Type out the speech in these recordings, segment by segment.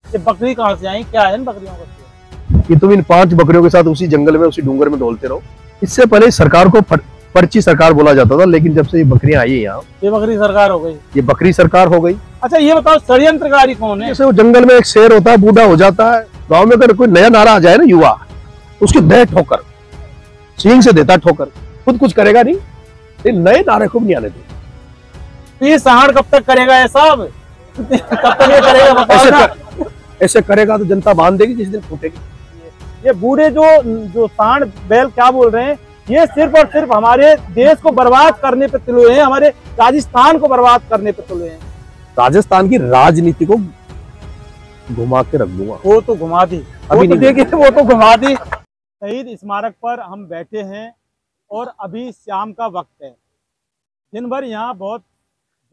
ये बकरी कहाँ से आई, क्या है इन बकरियों का खेल? कि तुम इन 5 बकरियों के साथ उसी जंगल में, उसी डूंगर में डोलते रहो। इससे पहले सरकार को पर्ची सरकार बोला जाता था, लेकिन जब से ये बकरियां आई है यहाँ, ये बकरी सरकार हो गई। ये बकरी सरकार हो गई। अच्छा ये बताओ, षड्यंत्रकारी कौन है? जैसे वो जंगल में एक शेर होता है, बूढ़ा हो जाता है, गांव में अगर कोई नया नारा आ जाए ना युवा, उसके दे ठोकर, सींग से देता ठोकर, खुद कुछ करेगा नहीं, लेकिन नए नारे को भी नहीं आने देगा। तो ये सहाड़ कब तक करेगा ये सब? कब तक ये करेगा बताओ ना? ऐसे करेगा तो जनता बांध देगी, जिस दिन फूटेगी। ये बूढ़े जो सांड बैल क्या बोल रहे हैं, ये सिर्फ और सिर्फ हमारे देश को बर्बाद करने पे तुले हैं, हमारे राजस्थान को बर्बाद करने पे तुले हैं। राजस्थान की राजनीति को घुमा के रख दूंगा। वो तो घुमा दी, अभी तो देखिए वो तो घुमा दी। शहीद स्मारक पर हम बैठे हैं और अभी शाम का वक्त है। दिन भर यहाँ बहुत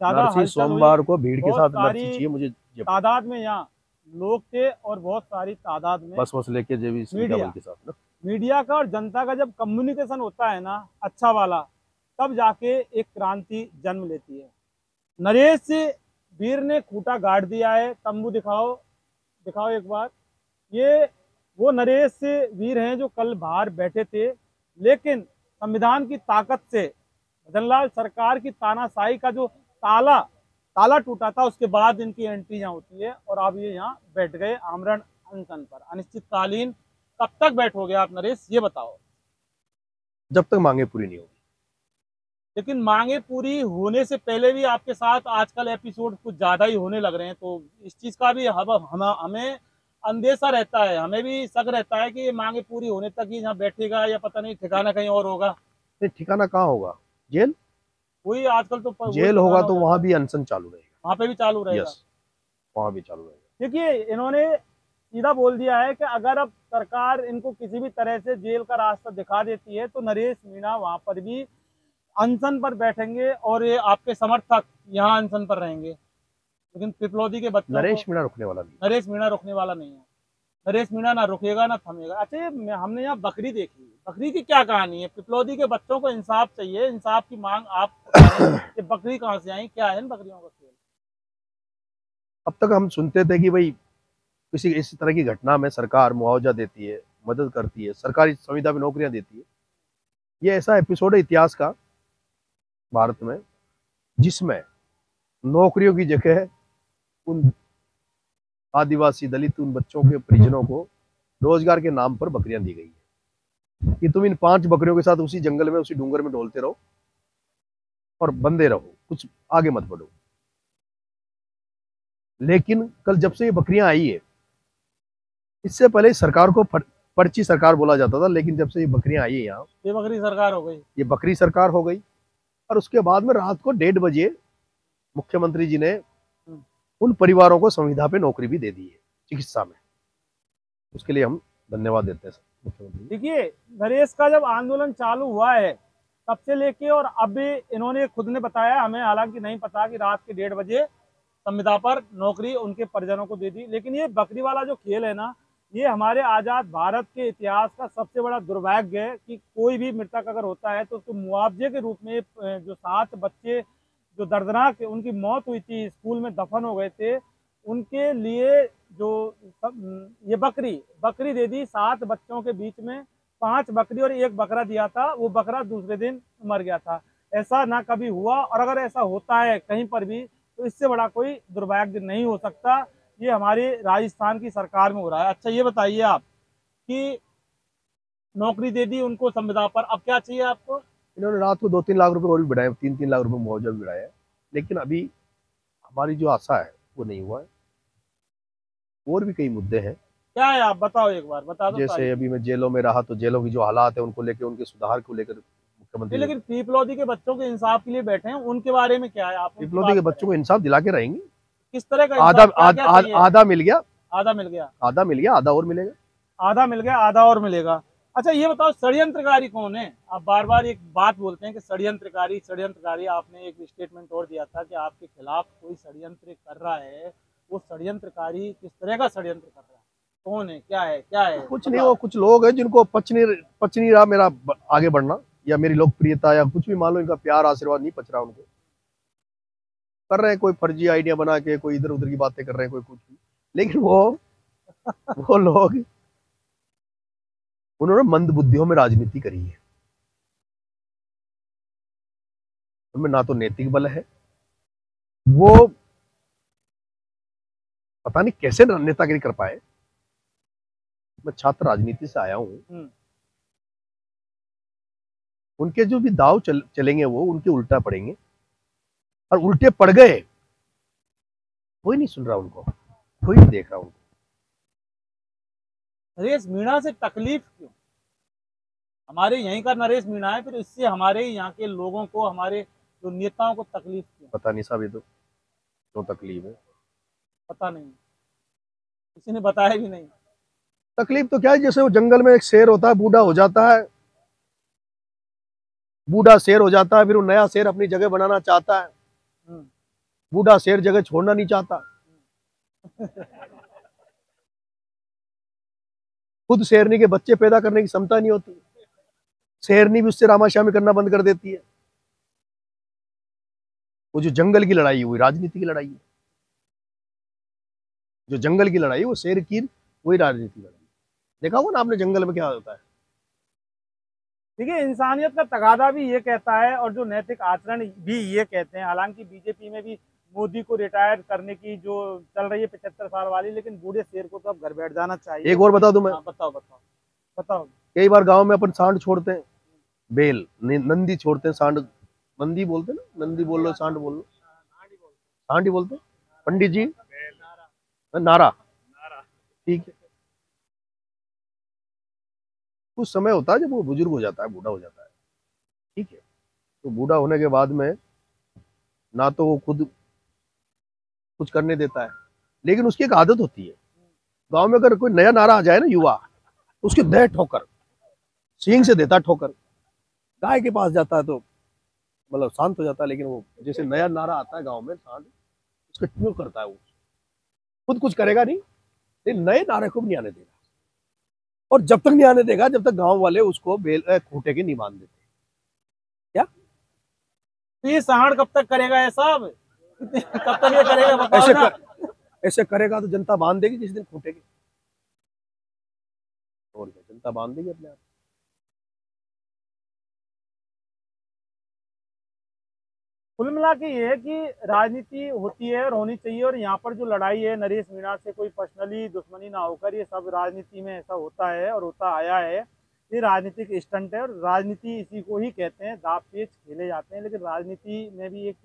ज्यादा सोमवार को भीड़ के साथ चाहिए मुझे, तादाद में यहाँ लोग थे और बहुत सारी तादाद में बस लेके मीडिया के साथ ना, मीडिया का और जनता का जब कम्युनिकेशन होता है ना अच्छा वाला, तब जाके एक क्रांति जन्म लेती है। नरेश वीर ने खूंटा गाड़ दिया है, तंबू दिखाओ दिखाओ एक बार। ये वो नरेश वीर हैं जो कल बाहर बैठे थे, लेकिन संविधान की ताकत से मदनलाल सरकार की तानाशाही का जो ताला टूटा था, उसके बाद इनकी एंट्री यहाँ होती है और अब ये यहाँ बैठ गए आमरण अनशन पर, अनिश्चितकालीन। कब तक बैठोगे आप नरेश, ये बताओ? जब तक मांगे पूरी नहीं होगी। लेकिन मांगे पूरी होने से पहले भी आपके साथ आजकल एपिसोड कुछ ज्यादा ही होने लग रहे हैं, तो इस चीज का भी हमें अंदेशा रहता है, हमें भी शक रहता है कि ये मांगे पूरी होने तक ही यहाँ बैठेगा या पता नहीं ठिकाना कहीं और होगा। ठिकाना कहाँ होगा? जेल। वही आजकल तो जेल होगा तो वहां भी अनशन चालू रहेगा, वहां पे भी चालू रहेगा। यस, वहां भी चालू रहेगा। देखिए इन्होंने सीधा बोल दिया है कि अगर अब सरकार इनको किसी भी तरह से जेल का रास्ता दिखा देती है तो नरेश मीणा वहां पर भी अनशन पर बैठेंगे और ये आपके समर्थक यहाँ अनशन पर रहेंगे। लेकिन पिपलौदी के बच्चों नरेश मीणा रुकने वाला नहीं, नरेश मीणा रुकने वाला नहीं है। नरेश मीणा ना रुकेगा ना थमेगा। अच्छा ये हमने यहाँ बकरी देखी, बकरी की क्या कहानी है? पिपलौदी के बच्चों को इंसाफ चाहिए, इंसाफ की मांग आप ये बकरी कहाँ से आई, क्या है इन बकरियों का खेल? अब तक हम सुनते थे कि भाई किसी इस तरह की घटना में सरकार मुआवजा देती है, मदद करती है, सरकारी संविदा में नौकरियां देती है। ये ऐसा एपिसोड है इतिहास का भारत में जिसमें नौकरियों की जगह उन आदिवासी दलित उन बच्चों के परिजनों को रोजगार के नाम पर बकरियां दी गई है कि तुम इन 5 बकरियों के साथ उसी जंगल में, उसी डूंगर में डोलते रहो और बंधे रहो, कुछ आगे मत बढ़ो। लेकिन कल जब से ये बकरियां आई है, इससे पहले सरकार को पर्ची सरकार बोला जाता था, लेकिन जब से ये बकरियां आई है यहाँ, ये बकरी सरकार हो गई, ये बकरी सरकार हो गई। और उसके बाद में रात को 1:30 बजे मुख्यमंत्री जी ने उन परिवारों को संविदा पे नौकरी भी दे दी है चिकित्सा में। उसके लिए हम धन्यवाद देते हैं मुख्यमंत्री। देखिए नरेश का जब आंदोलन चालू हुआ है तब से लेके और अब इन्होंने खुद ने बताया, हमें हालांकि नहीं पता कि रात के 1:30 बजे संविदा पर नौकरी उनके परिजनों को दे दी। लेकिन ये बकरी वाला जो खेल है ना, ये हमारे आजाद भारत के इतिहास का सबसे बड़ा दुर्भाग्य है कि कोई भी मृतक अगर होता है तो उसको मुआवजे के रूप में जो 7 बच्चे जो दर्दनाक उनकी मौत हुई थी, स्कूल में दफन हो गए थे, उनके लिए जो ये बकरी दे दी। 7 बच्चों के बीच में 5 बकरी और 1 बकरा दिया था, वो बकरा दूसरे दिन मर गया था। ऐसा ना कभी हुआ, और अगर ऐसा होता है कहीं पर भी तो इससे बड़ा कोई दुर्भाग्य नहीं हो सकता। ये हमारे राजस्थान की सरकार में हो रहा है। अच्छा ये बताइए आप कि नौकरी दे दी उनको संविदा पर, अब क्या चाहिए आपको? इन्होंने रात को 2-3 लाख रुपए और भी बढ़ाए, 3-3 लाख रुपए मुआवजा भी बढ़ाया है, लेकिन अभी हमारी जो आशा है वो नहीं हुआ है। और भी कई मुद्दे हैं। क्या है आप बताओ, एक बार बता दो। जैसे अभी मैं जेलों में रहा तो जेलों की जो हालात है उनको लेकर, उनके सुधार को लेकर मुख्यमंत्री। लेकिन पिपलौदी के बच्चों के इंसाफ के लिए बैठे हैं, उनके बारे में क्या है? आप पिपलौदी के बच्चों को इंसाफ दिला के रहेंगे। किस तरह का? आधा मिल गया, आधा मिल गया, आधा मिल गया, आधा और मिलेगा, आधा मिल गया, आधा और मिलेगा। अच्छा ये बताओ षड्यंत्रकारी कौन है? आप बार बार एक बात बोलते हैं कि षड्यंत्रकारी षड्यंत्रकारी। आपने एक स्टेटमेंट और दिया था कि आपके खिलाफ कोई षड्यंत्र कर रहा है, वो षड्यंत्रकारी किस तरह का षड्यंत्र कर रहा है? कौन है, क्या है, क्या है? कुछ नहीं, वो कुछ लोग हैं जिनको पच नहीं रहा मेरा आगे बढ़ना या मेरी लोकप्रियता या कुछ भी, मान लो इनका प्यार आशीर्वाद नहीं पच रहा उनको, कर रहे हैं कोई फर्जी आइडिया बना के, कोई इधर उधर की बातें कर रहे हैं, कोई कुछ भी। लेकिन वो वो लोग, उन्होंने मंदबुद्धियों में राजनीति करी है। उनमें ना तो नैतिक बल है, वो पता नहीं कैसे नेतागिरी कर पाए। मैं छात्र राजनीति से आया हूं, उनके जो भी दाव चलेंगे वो उनके उल्टा पड़ेंगे, और उल्टे पड़ गए, कोई नहीं सुन रहा उनको, कोई नहीं देख रहा उनको। नरेश मीणा से तकलीफ क्यों? हमारे यहीं का नरेश मीणा है, फिर इससे हमारे यहाँ के लोगों को, हमारे जो नेताओं को तकलीफ क्यों? पता नहीं साहब, ये तो क्यों तकलीफ है, पता नहीं, किसी ने बताया भी नहीं। तकलीफ तो क्या है, जैसे वो जंगल में एक शेर होता है, बूढ़ा हो जाता है, बूढ़ा शेर हो जाता है, फिर वो नया शेर अपनी जगह बनाना चाहता है, बूढ़ा शेर जगह छोड़ना नहीं चाहता। खुद शेरनी के बच्चे पैदा करने की क्षमता नहीं होती, शेरनी भी उससे रामाश्यामी करना बंद कर देती है। वो जो जंगल की लड़ाई हुई, राजनीति की लड़ाई है, जो जंगल की लड़ाई वो शेर की, वही राजनीति की लड़ाई। देखा होगा ना आपने जंगल में क्या होता है। देखिए, इंसानियत का तगादा भी ये कहता है और जो नैतिक आचरण भी ये कहते हैं। हालांकि बीजेपी में भी मोदी को रिटायर करने की जो चल रही है 75 साल वाली, लेकिन बूढ़े शेर को तो अब घर बैठ जाना चाहिए। एक और बता दूं मैं? हाँ, बताओ बताओ बताओ। कई बार गांव में अपन सांड छोड़ते हैं, बेल नंदी छोड़ते हैं, सांड नंदी बोलते हैं ना, नंदी बोल लो सांड बोल लो, सांड ही बोलते हैं पंडित जी, नारा, ठीक है। कुछ समय होता है जब वो बुजुर्ग हो जाता है, बूढ़ा हो जाता है, ठीक है, तो बूढ़ा होने के बाद में ना तो वो खुद कुछ करने देता है, लेकिन उसकी एक आदत होती है, गांव में अगर कोई नया नारा आ जाए ना युवा, तो उसके दे ठोकर, सींग से देता ठोकर, गाय के पास जाता है तो मतलब शांत हो जाता है, लेकिन वो जैसे नया नारा आता है गांव में, सांड उसका क्यों करता है, वो खुद कुछ करेगा नहीं, लेकिन नए नारे को भी नहीं आने देगा, और जब तक नहीं आने देगा जब तक गांव वाले उसको बेल खूंटे के नहीं बांध देते। क्या तो ये सांड कब तक करेगा ऐसा? अब कब तक ये करेगा बताओ ना। ऐसे करेगा तो जनता बांध देगी किसी दिन खूंटे के, और क्या, जनता बांध देगी अपने आप। कुल मिला के ये है कि राजनीति होती है और होनी चाहिए, और यहाँ पर जो लड़ाई है नरेश मीणा से कोई पर्सनली दुश्मनी ना होकर, ये सब राजनीति में ऐसा होता है और होता आया है। ये राजनीतिक स्टंट है, और राजनीति इसी को ही कहते हैं, दाव पेच खेले जाते हैं। लेकिन राजनीति में भी एक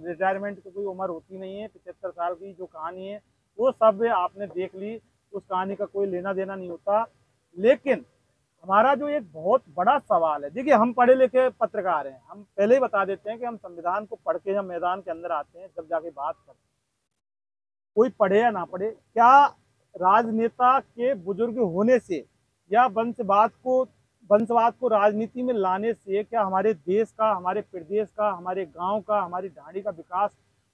रिटायरमेंट की कोई उम्र होती नहीं है। 75 साल की जो कहानी है वो सब आपने देख ली, उस कहानी का कोई लेना देना नहीं होता। लेकिन हमारा जो एक बहुत बड़ा सवाल है, देखिए हम पढ़े लिखे पत्रकार हैं, हम पहले ही बता देते हैं कि हम संविधान को पढ़ के जब मैदान के अंदर आते हैं, जब जाके बात करते हैं, कोई पढ़े या ना पढ़े, क्या राजनेता के बुजुर्ग होने से या वंशवाद को राजनीति में लाने से क्या हमारे देश का, हमारे प्रदेश का, हमारे गांव का, हमारी ढाणी का विकास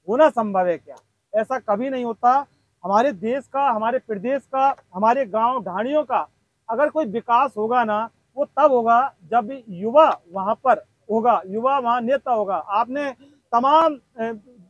होना संभव है क्या? ऐसा कभी नहीं होता। हमारे देश का, हमारे प्रदेश का, हमारे गांव ढाणियों का अगर कोई विकास होगा ना, वो तब होगा जब युवा वहां पर होगा, युवा वहां नेता होगा। आपने तमाम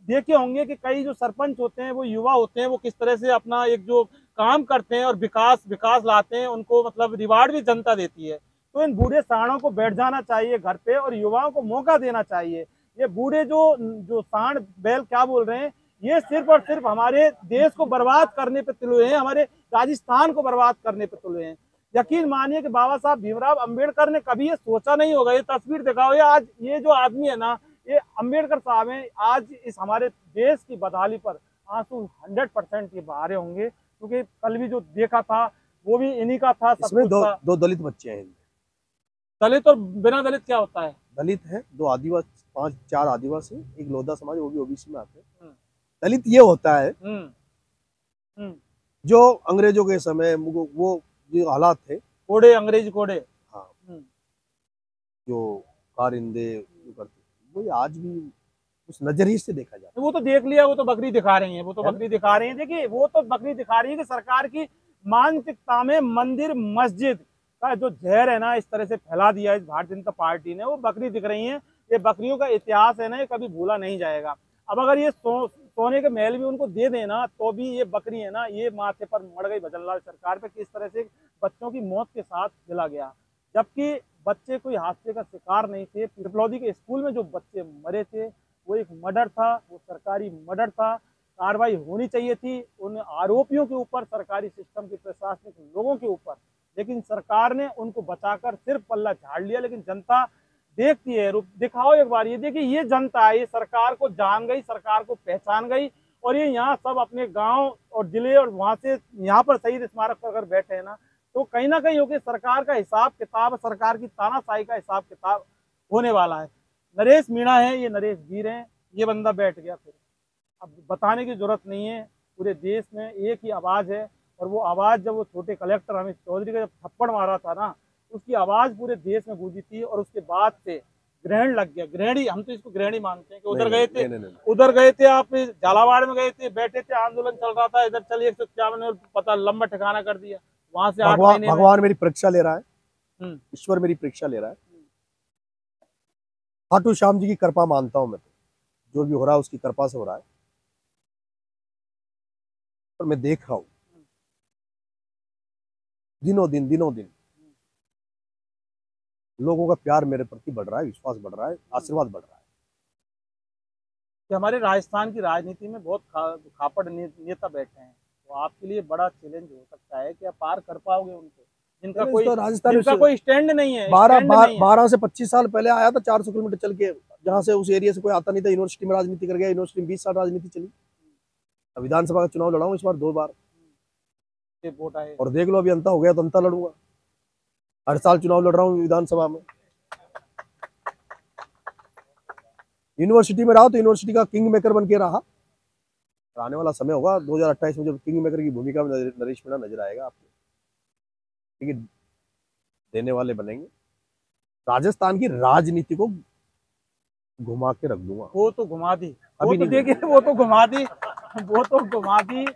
देखे होंगे कि कई जो सरपंच होते हैं वो युवा होते हैं, वो किस तरह से अपना एक जो काम करते हैं और विकास लाते हैं, उनको मतलब रिवार्ड भी जनता देती है। तो इन बूढ़े सांडों को बैठ जाना चाहिए घर पे और युवाओं को मौका देना चाहिए। ये बूढ़े जो जो सांड बैल क्या बोल रहे हैं, ये सिर्फ और सिर्फ हमारे देश को बर्बाद करने पे तुले हैं, हमारे राजस्थान को बर्बाद करने पे तुले हैं। यकीन मानिए कि बाबा साहब भीमराव अंबेडकर ने कभी ये सोचा नहीं होगा। ये तस्वीर दिखाओ, ये आज ये जो आदमी है ना, ये अंबेडकर साहब हैं। आज इस हमारे देश की बदहाली पर आंसू 100% ये बहारे होंगे, क्योंकि कल भी जो देखा था वो भी इन्हीं का था। इसमें दो दलित बच्चे हैं। दलित और बिना दलित क्या होता है? दलित है, 2 आदिवासी, 5-4 आदिवासी, एक लोधा समाज, वो भी ओबीसी में आते हैं। दलित ये होता है जो अंग्रेजों के समय वो जो हालात थे, कोड़े, अंग्रेज कोड़े, हाँ, जो कारिंदे करते, वो आज भी उस नजरिए से देखा जाता है। वो तो देख लिया, वो तो बकरी दिखा रही है, वो तो बकरी दिखा रही है। देखिए, वो तो बकरी दिखा रही है कि सरकार की मानसिकता में मंदिर मस्जिद का जो जहर है ना, इस तरह से फैला दिया है इस भारतीय जनता पार्टी ने, वो बकरी दिख रही है। ये बकरियों का इतिहास है ना, ये कभी भूला नहीं जाएगा। अब अगर ये सोने के महल भी उनको दे देना तो भी ये बकरी है ना, ये माथे पर मड़ गई भजनलाल सरकार पे, किस तरह से बच्चों की मौत के साथ मिला गया, जबकि बच्चे कोई हादसे का शिकार नहीं थे। पिपलौदी के स्कूल में जो बच्चे मरे थे वो एक मर्डर था, वो सरकारी मर्डर था। कार्रवाई होनी चाहिए थी उन आरोपियों के ऊपर, सरकारी सिस्टम के प्रशासनिक लोगों के ऊपर, लेकिन सरकार ने उनको बचाकर सिर्फ पल्ला झाड़ लिया। लेकिन जनता देखती है, रूप दिखाओ एक बार, ये देखिए ये जनता है, ये सरकार को जान गई, सरकार को पहचान गई, और ये यहाँ सब अपने गांव और जिले और वहां से यहाँ पर शहीद स्मारक पर अगर बैठे हैं तो कहीं ना कहीं होगी सरकार का हिसाब किताब, सरकार की तानाशाही का हिसाब किताब होने वाला है। नरेश मीणा है, ये नरेश वीर है, ये बंदा बैठ गया। फिर अब बताने की जरूरत नहीं है, पूरे देश में एक ही आवाज है, और वो आवाज जब वो छोटे कलेक्टर अमित चौधरी का जब थप्पड़ मारा था ना, उसकी आवाज पूरे देश में गूंजी थी, और उसके बाद से ग्रहण लग गया। ग्रहणी, हम तो इसको ग्रहणी मानते हैं कि उधर गए थे, उधर गए थे आप, झालावाड़ में गए थे, बैठे थे, आंदोलन चल रहा था, इधर चलिए 151 पता लंबा ठिकाना कर दिया, वहां से 8 महीने भगवान मेरी परीक्षा ले रहा है, ईश्वर मेरी परीक्षा ले रहा है। खाटू श्याम जी की कृपा मानता हूं मैं, तो जो भी हो रहा है उसकी कृपा से हो रहा है, पर मैं देख रहा हूं दिनों दिन लोगों का प्यार मेरे प्रति बढ़ रहा है, विश्वास बढ़ रहा है, आशीर्वाद बढ़ रहा है। कि हमारे राजस्थान की राजनीति में बहुत खापड़ नेता बैठे हैं, तो आपके लिए बड़ा चैलेंज हो सकता है कि आप पार कर पाओगे उनको, जिनका कोई स्टैंड नहीं है। 12 से 25 साल पहले आया था 400 किलोमीटर चल के, जहां से उस एरिया से कोई आता नहीं था, यूनिवर्सिटी में राजनीति कर गया, यूनिवर्सिटी में 20 साल राजनीति चली। विधानसभा का चुनाव लड़ा हूं इस बार 2 बार, वोट आए, और देख लो अभी अंता हो गया तो अंता लड़ूंगा। हर साल चुनाव लड़ रहा हूँ विधानसभा में। यूनिवर्सिटी में रहा तो यूनिवर्सिटी का किंग मेकर बन के रहा। आने वाला समय होगा 2028 में जब किंग मेकर की भूमिका में नरेश मीणा नजर आएगा आपको, ठीक है, देने वाले बनेंगे। राजस्थान की राजनीति को घुमा के रख दूंगा। वो तो घुमा दी, वो तो देखिए, वो तो घुमा दी, वो तो घुमा दी।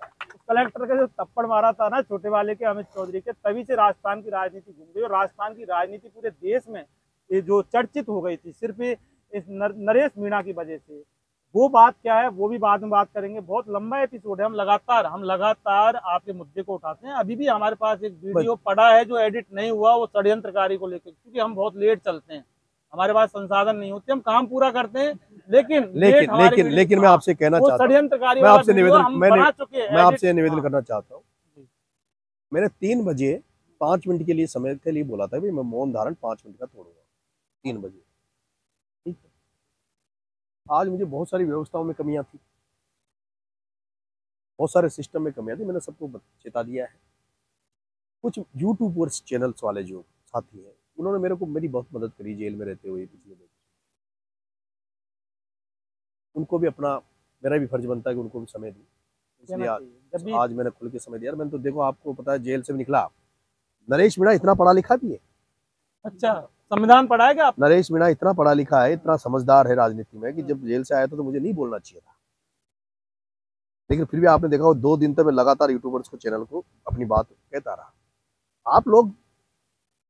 कलेक्टर का जो थप्पड़ मारा था ना छोटे वाले के, अमित चौधरी के, तभी से राजस्थान की राजनीति घूम गई, और राजस्थान की राजनीति पूरे देश में ये जो चर्चित हो गई थी सिर्फ इस नरेश मीणा की वजह से। वो बात क्या है वो भी बाद में बात करेंगे, बहुत लंबा एपिसोड है, हम लगातार आपके मुद्दे को उठाते हैं। अभी भी हमारे पास एक वीडियो पड़ा है जो एडिट नहीं हुआ, वो षड्यंत्रकारी को लेकर, क्योंकि हम बहुत लेट चलते हैं, हमारे पास संसाधन नहीं होते, हम काम पूरा करते हैं, लेकिन मैं आपसे कहना चाहता हूँ, मैं आपसे निवेदन करना चाहता हूँ। मैंने 3 बजे 5 मिनट के लिए समय के लिए बोला था, मैं मौन धारण 5 मिनट का तोड़ूंगा 3 बजे, ठीक है। आज मुझे बहुत सारी व्यवस्थाओं में कमियां थी, बहुत सारे सिस्टम में कमियां थी, मैंने सबको चेता दिया है। कुछ यूट्यूबर्स चैनल्स वाले जो साथी हैं, उन्होंने मेरी बहुत मदद करी जेल में रहते हुए पिछले दिन। उनको भी अपना, मेरा भी फर्ज बनता है कि उनको भी समय दूं, इसलिए आज मैंने खुल के समय दिया। मैंने तो देखो, आपको पता है जेल से भी निकला, नरेश मीणा इतना पढ़ा लिखा भी है। अच्छा, संविधान पढ़ा है क्या आप? नरेश मीणा इतना पढ़ा लिखा है, इतना समझदार है राजनीति में, कि जब जेल से आया था तो मुझे नहीं बोलना चाहिए था, लेकिन फिर भी आपने देखा 2 दिन तक मैं लगातार यूट्यूबर्स को, चैनल को अपनी बात कहता रहा। आप लोग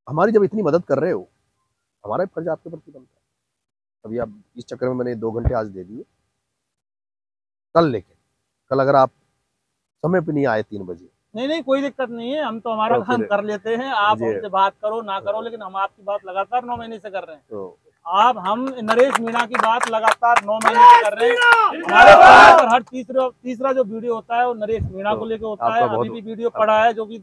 हमारी जब इतनी मदद कर रहे हो, हमारा फर्ज आपके प्रति बनता है। अभी आप इस चक्कर में मैंने 2 घंटे आज दे दिए, कल अगर आप समय पे नहीं आए 3 बजे, नहीं कोई दिक्कत नहीं है, हम तो हमारा काम कर लेते हैं। आप हमसे बात करो ना करो, लेकिन हम आपकी बात लगातार 9 महीने से कर रहे हैं। हम नरेश मीणा की बात लगातार 9 महीने से कर रहे हैं। हमारे पर हर तीसरा जो वीडियो होता है वो नरेश मीणा को लेकर होता है। अभी भी वीडियो पड़ा है जो कि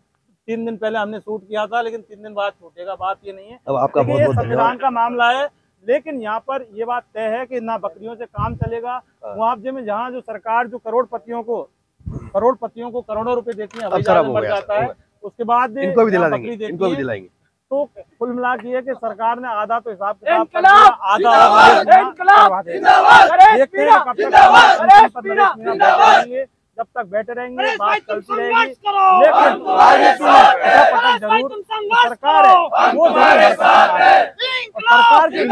3 दिन पहले हमने शूट किया था, लेकिन 3 दिन बाद छूटेगा, बात ये नहीं है। अब आपका बहुत संविधान का मामला है, लेकिन यहाँ पर ये बात तय है कि ना बकरियों से काम चलेगा। मुआवजे में जहाँ जो सरकार जो करोड़पतियों को करोड़ों रुपए देती है, बढ़ जाता है, उसके बाद इनको भी दिलाएंगे। तो कुल मिला के कि सरकार ने आधा तो हिसाब किताब कर दिया, आधा जब तक बैठे रहेंगे बात चलती रहेगी, लेकिन जरूर सरकार है वो सरकार की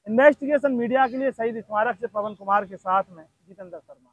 इन्वेस्टिगेशन मीडिया के लिए शहीद स्मारक से पवन कुमार के साथ में जितेंद्र शर्मा।